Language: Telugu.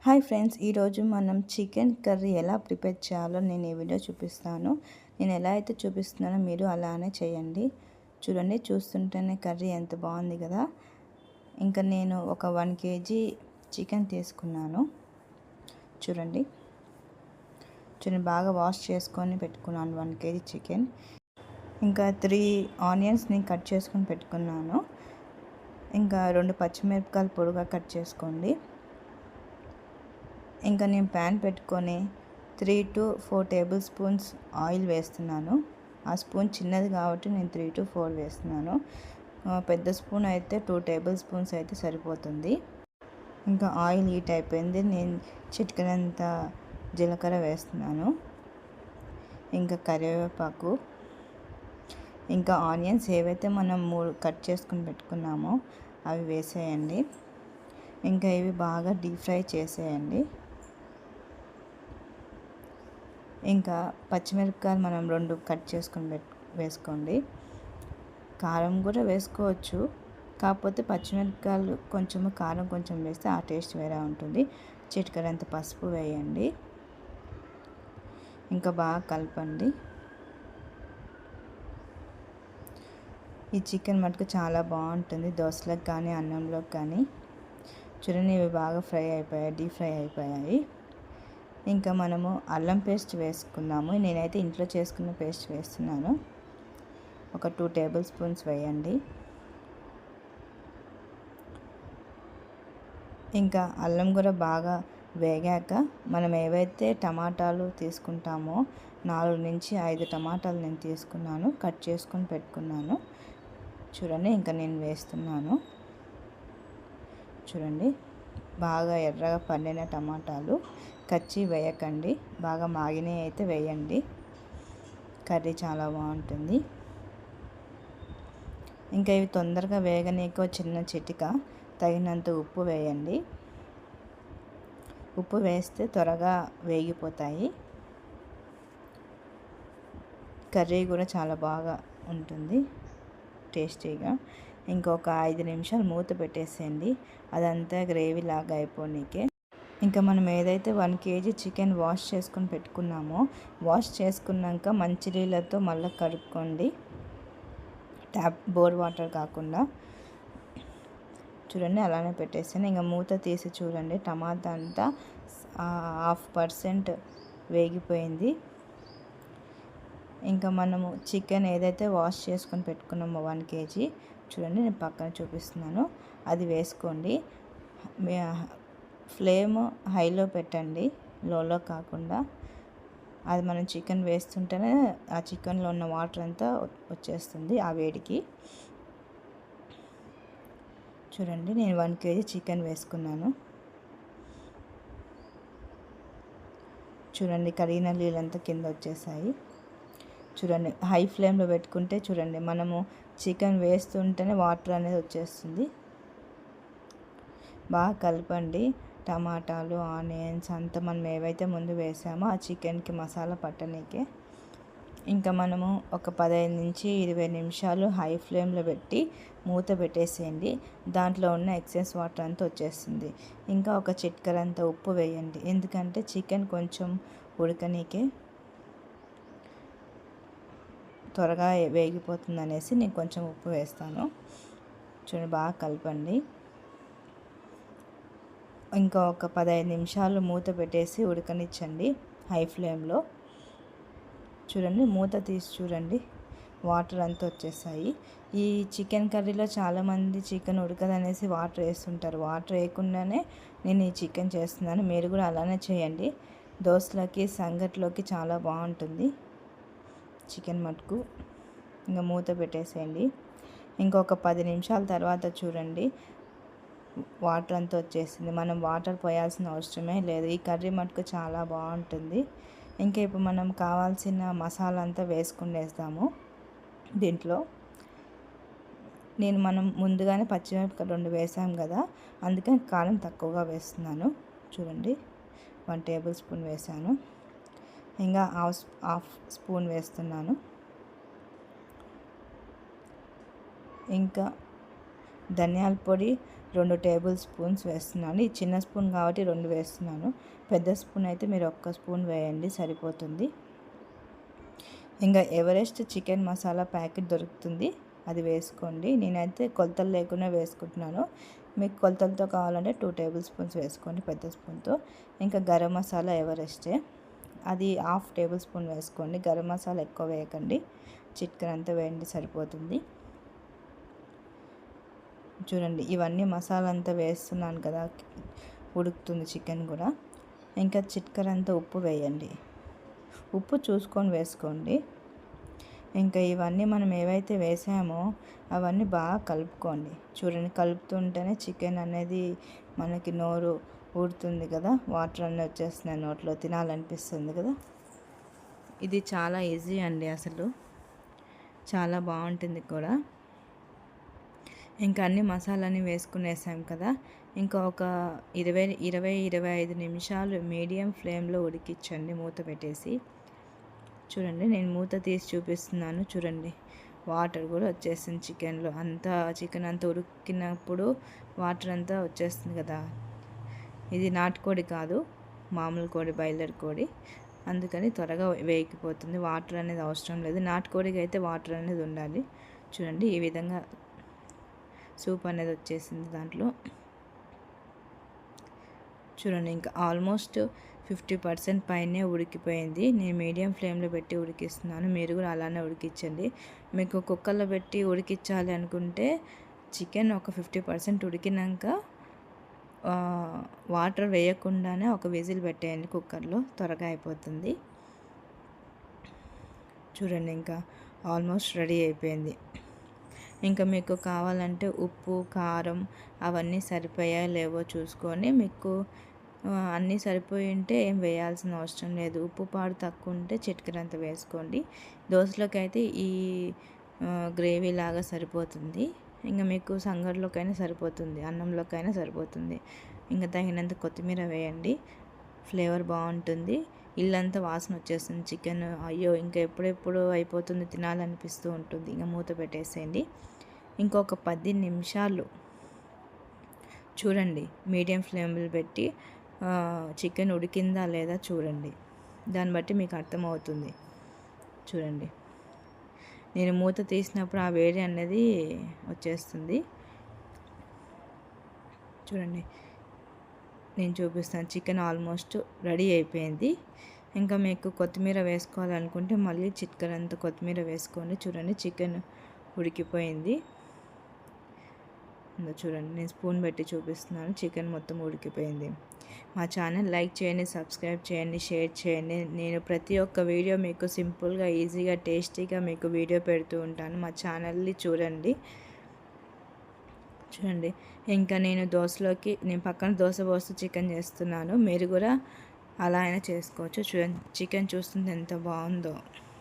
హాయ్ ఫ్రెండ్స్, ఈరోజు మనం చికెన్ కర్రీ ఎలా ప్రిపేర్ చేయాలో నేను ఈ వీడియో చూపిస్తాను. నేను ఎలా అయితే చూపిస్తున్నానో మీరు అలానే చేయండి. చూడండి, చూస్తుంటేనే కర్రీ ఎంత బాగుంది కదా. ఇంకా నేను ఒక 1 kg చికెన్ తీసుకున్నాను. చూడండి బాగా వాష్ చేసుకొని పెట్టుకున్నాను 1 kg చికెన్. ఇంకా 3 ఆనియన్స్ని కట్ చేసుకొని పెట్టుకున్నాను. ఇంకా 2 పచ్చిమిరపకాయలు పొడుగా కట్ చేసుకోండి. ఇంకా నేను ప్యాన్ పెట్టుకొని 3 to 4 టేబుల్ స్పూన్స్ ఆయిల్ వేస్తున్నాను. ఆ స్పూన్ చిన్నది కాబట్టి నేను 3 to 4 వేస్తున్నాను. పెద్ద స్పూన్ అయితే 2 టేబుల్ స్పూన్స్ అయితే సరిపోతుంది. ఇంకా ఆయిల్ హీట్ అయిపోయింది. నేను చిటికెడంత జీలకర్ర వేస్తున్నాను. ఇంకా కరివేపాకు, ఇంకా ఆనియన్స్ ఏవైతే మనం 3 కట్ చేసుకుని పెట్టుకున్నామో అవి వేసేయండి. ఇంకా ఇవి బాగా డీప్ ఫ్రై చేసేయండి. ఇంకా పచ్చిమిరపకాయలు మనం 2 కట్ చేసుకొని వేసుకోండి. కారం కూడా వేసుకోవచ్చు, కాకపోతే పచ్చిమిరపకాయలు కొంచెము కారం కొంచెం వేస్తే ఆ టేస్ట్ వేరే ఉంటుంది. చిటికెడంత పసుపు వేయండి. ఇంకా బాగా కలపండి. ఈ చికెన్ మటుకు చాలా బాగుంటుంది దోశలకు కానీ అన్నంలోకి కానీ. చూడండి, ఇవి బాగా ఫ్రై అయిపోయాయి, డీప్ ఫ్రై అయిపోయాయి. ఇంకా మనము అల్లం పేస్ట్ వేసుకున్నాము. నేనైతే ఇంట్లో చేసుకున్న పేస్ట్ వేస్తున్నాను. ఒక 2 టేబుల్ స్పూన్స్ వేయండి. ఇంకా అల్లం కూడా బాగా వేగాక మనం ఏవైతే టమాటాలు తీసుకుంటామో 4 నుంచి 5 టమాటాలు నేను తీసుకున్నాను, కట్ చేసుకొని పెట్టుకున్నాను. చూడండి, ఇంకా నేను వేస్తున్నాను. చూడండి, బాగా ఎర్రగా పండిన టమాటాలు, కచ్చి వేయకండి, బాగా మాగినవి అయితే వేయండి. కర్రీ చాలా బాగుంటుంది. ఇంకా ఇవి తొందరగా వేగనీకో చిన్న చిటిక తగినంత ఉప్పు వేయండి. ఉప్పు వేస్తే త్వరగా వేగిపోతాయి. కర్రీ కూడా చాలా బాగా ఉంటుంది, టేస్టీగా. ఇంకొక 5 నిమిషాలు మూత పెట్టేసేయండి, అదంతా గ్రేవీ లాగా అయిపోనీకే. ఇంకా మనం ఏదైతే 1 kg చికెన్ వాష్ చేసుకొని పెట్టుకున్నామో వాష్ చేసుకున్నాక మంచినీళ్ళతో మళ్ళీ కడుక్కోండి, బోర్ వాటర్ కాకుండా. చూడండి, అలానే పెట్టేసాను. ఇంకా మూత తీసి చూడండి, టమాటా అంతా 0.5% వేగిపోయింది. ఇంకా మనము చికెన్ ఏదైతే వాష్ చేసుకొని పెట్టుకున్నామో 1 kg, చూడండి నేను పక్కన చూపిస్తున్నాను, అది వేసుకోండి. ఫ్లేమ్ హైలో పెట్టండి, లోలో కాకుండా. అది మనం చికెన్ వేస్తుంటేనే ఆ చికెన్లో ఉన్న వాటర్ అంతా వచ్చేస్తుంది ఆ వేడికి. చూడండి, నేను 1 kg చికెన్ వేసుకున్నాను. చూడండి, కడిగిన నీళ్ళంతా కింద వచ్చేసాయి. చూడండి, హై ఫ్లేమ్లో పెట్టుకుంటే చూడండి మనము చికెన్ వేస్తుంటేనే వాటర్ అనేది వచ్చేస్తుంది. బాగా కలపండి. టమాటాలు, ఆనియన్స్ అంతా మనం ఏవైతే ముందు వేసామో ఆ చికెన్కి మసాలా పట్టనీకే. ఇంకా మనము ఒక 15 నుంచి 20 నిమిషాలు హై ఫ్లేమ్లో పెట్టి మూత పెట్టేసేయండి. దాంట్లో ఉన్న ఎక్సెస్ వాటర్ అంతా వచ్చేస్తుంది. ఇంకా ఒక చిటికెడంత ఉప్పు వేయండి, ఎందుకంటే చికెన్ కొంచెం ఉడకనీకే త్వరగా వేగిపోతుంది అనేసి నేను కొంచెం ఉప్పు వేస్తాను. చూడండి, బాగా కలపండి. ఇంకా ఒక 15 నిమిషాలు మూత పెట్టేసి ఉడకనిచ్చండి హై ఫ్లేమ్లో. చూడండి, మూత తీసి చూడండి, వాటర్ అంతా వచ్చేసాయి. ఈ చికెన్ కర్రీలో చాలామంది చికెన్ ఉడకదనేసి వాటర్ వేస్తుంటారు. వాటర్ వేయకుండానే నేను ఈ చికెన్ చేస్తున్నాను. మీరు కూడా అలానే చేయండి. దోశలకి, సంగట్లోకి చాలా బాగుంటుంది చికెన్ మటుకు. ఇంకా మూత పెట్టేసేయండి. ఇంకొక 10 నిమిషాల తర్వాత చూడండి, వాటర్ అంతా వచ్చేసింది. మనం వాటర్ పోయాల్సిన అవసరమే లేదు. ఈ కర్రీ మటుకు చాలా బాగుంటుంది. ఇంకా ఇప్పుడు మనం కావాల్సిన మసాలా అంతా వేసుకునేస్తాము దీంట్లో. మనం ముందుగానే పచ్చిమిరపకాయలు 2 వేసాం కదా, అందుకని కారం తక్కువగా వేస్తున్నాను. చూడండి, 1 టేబుల్ స్పూన్ వేసాను. ఇంకా హాఫ్ స్పూన్ వేస్తున్నాను. ఇంకా ధనియాల పొడి 2 టేబుల్ స్పూన్స్ వేస్తున్నాను. ఈ చిన్న స్పూన్ కాబట్టి 2 వేస్తున్నాను. పెద్ద స్పూన్ అయితే మీరు 1 స్పూన్ వేయండి సరిపోతుంది. ఇంకా ఎవరెస్ట్ చికెన్ మసాలా ప్యాకెట్ దొరుకుతుంది, అది వేసుకోండి. నేనైతే కొలతలు లేకుండా వేసుకుంటున్నాను. మీకు కొలతలతో కావాలంటే 2 టేబుల్ స్పూన్స్ వేసుకోండి పెద్ద స్పూన్తో. ఇంకా గరం మసాలా ఎవరెస్టే, అది 1/2 టేబుల్ స్పూన్ వేసుకోండి. గరం మసాలా ఎక్కువ వేయకండి, చిటికెడు అంతా వేయండి సరిపోతుంది. చూడండి ఇవన్నీ మసాలా అంతా వేస్తున్నాను కదా, ఉడుకుతుంది చికెన్ కూడా. ఇంకా చిటికెడంతా ఉప్పు వేయండి, ఉప్పు చూసుకొని వేసుకోండి. ఇంకా ఇవన్నీ మనం ఏవైతే వేసామో అవన్నీ బాగా కలుపుకోండి. చూడండి కలుపుతుంటేనే చికెన్ అనేది మనకి నోరు ఊడుతుంది కదా, వాటర్ అన్నీ వచ్చేస్తున్నాయి నోట్లో, తినాలనిపిస్తుంది కదా. ఇది చాలా ఈజీ అండి, అసలు చాలా బాగుంటుంది కూడా. ఇంకా అన్ని మసాలాని వేసుకునేసాం కదా, ఇంకా ఒక 20-25 నిమిషాలు మీడియం ఫ్లేమ్లో ఉడికించండి మూత పెట్టేసి. చూడండి నేను మూత తీసి చూపిస్తున్నాను. చూడండి వాటర్ కూడా వచ్చేసింది చికెన్లో, చికెన్ అంతా ఉడికినప్పుడు వాటర్ అంతా వచ్చేస్తుంది కదా. ఇది నాటుకోడి కాదు, మామూలు కోడి, బాయిలర్ కోడి, అందుకని త్వరగా వేగిపోతుంది. వాటర్ అనేది అవసరం లేదు. నాటుకోడికి అయితే వాటర్ అనేది ఉండాలి. చూడండి ఈ విధంగా సూప్ అనేది వచ్చేసింది దాంట్లో. చూడండి ఇంకా ఆల్మోస్ట్ 50% పైనే ఉడికిపోయింది. నేను మీడియం ఫ్లేమ్లో పెట్టి ఉడికిస్తున్నాను, మీరు కూడా అలానే ఉడికించండి. మీకు కుక్కర్లో పెట్టి ఉడికించాలి అనుకుంటే చికెన్ ఒక 50% ఉడికినాక వాటర్ వేయకుండానే ఒక విజిల్ పెట్టేయండి కుక్కర్లో, త్వరగా అయిపోతుంది. చూడండి ఇంకా ఆల్మోస్ట్ రెడీ అయిపోయింది. ఇంకా మీకు కావాలంటే ఉప్పు, కారం అవన్నీ సరిపోయా లేవో చూసుకొని, మీకు అన్నీ సరిపోయి ఉంటే ఏం వేయాల్సిన అవసరం లేదు. ఉప్పు పాడు తక్కువ ఉంటే చిటికెడంత వేసుకోండి. దోశలోకి అయితే ఈ గ్రేవీ లాగా సరిపోతుంది. ఇంకా మీకు సంగటిలోకైనా సరిపోతుంది, అన్నంలోకైనా సరిపోతుంది. ఇంకా తగినంత కొత్తిమీర వేయండి, ఫ్లేవర్ బాగుంటుంది. ఇల్లంతా వాసన వచ్చేస్తుంది చికెన్, అయ్యో ఇంకా ఎప్పుడెప్పుడు అయిపోతుంది తినాలనిపిస్తూ ఉంటుంది. ఇంకా మూత పెట్టేసేయండి. ఇంకొక 10 నిమిషాలు చూడండి, మీడియం ఫ్లేమ్లో పెట్టి చికెన్ ఉడికిందా లేదా చూడండి, దాన్ని బట్టి మీకు అర్థమవుతుంది. చూడండి నేను మూత తీసినప్పుడు ఆ వేడి అనేది వచ్చేస్తుంది. చూడండి నేను చూపిస్తాను, చికెన్ ఆల్మోస్ట్ రెడీ అయిపోయింది. ఇంకా మీకు కొత్తిమీర వేసుకోవాలనుకుంటే మళ్ళీ చిటికెడంత కొత్తిమీర వేసుకోండి. చూడండి చికెన్ ఉడికిపోయింది. చూడండి నేను స్పూన్ పెట్టి చూపిస్తున్నాను, చికెన్ మొత్తం ఉడికిపోయింది. మా ఛానల్ లైక్ చేయండి, సబ్స్క్రైబ్ చేయండి, షేర్ చేయండి. నేను ప్రతి ఒక్క వీడియో మీకు సింపుల్గా, ఈజీగా, టేస్టీగా మీకు వీడియో పెడుతూ ఉంటాను. మా ఛానల్ని చూడండి. ఇంకా నేను పక్కన దోశ పోస్తూ చికెన్ చేస్తున్నాను, మీరు కూడా అలా అయినా చేసుకోవచ్చు. చూడండి చికెన్ చూస్తుంది ఎంత బాగుందో.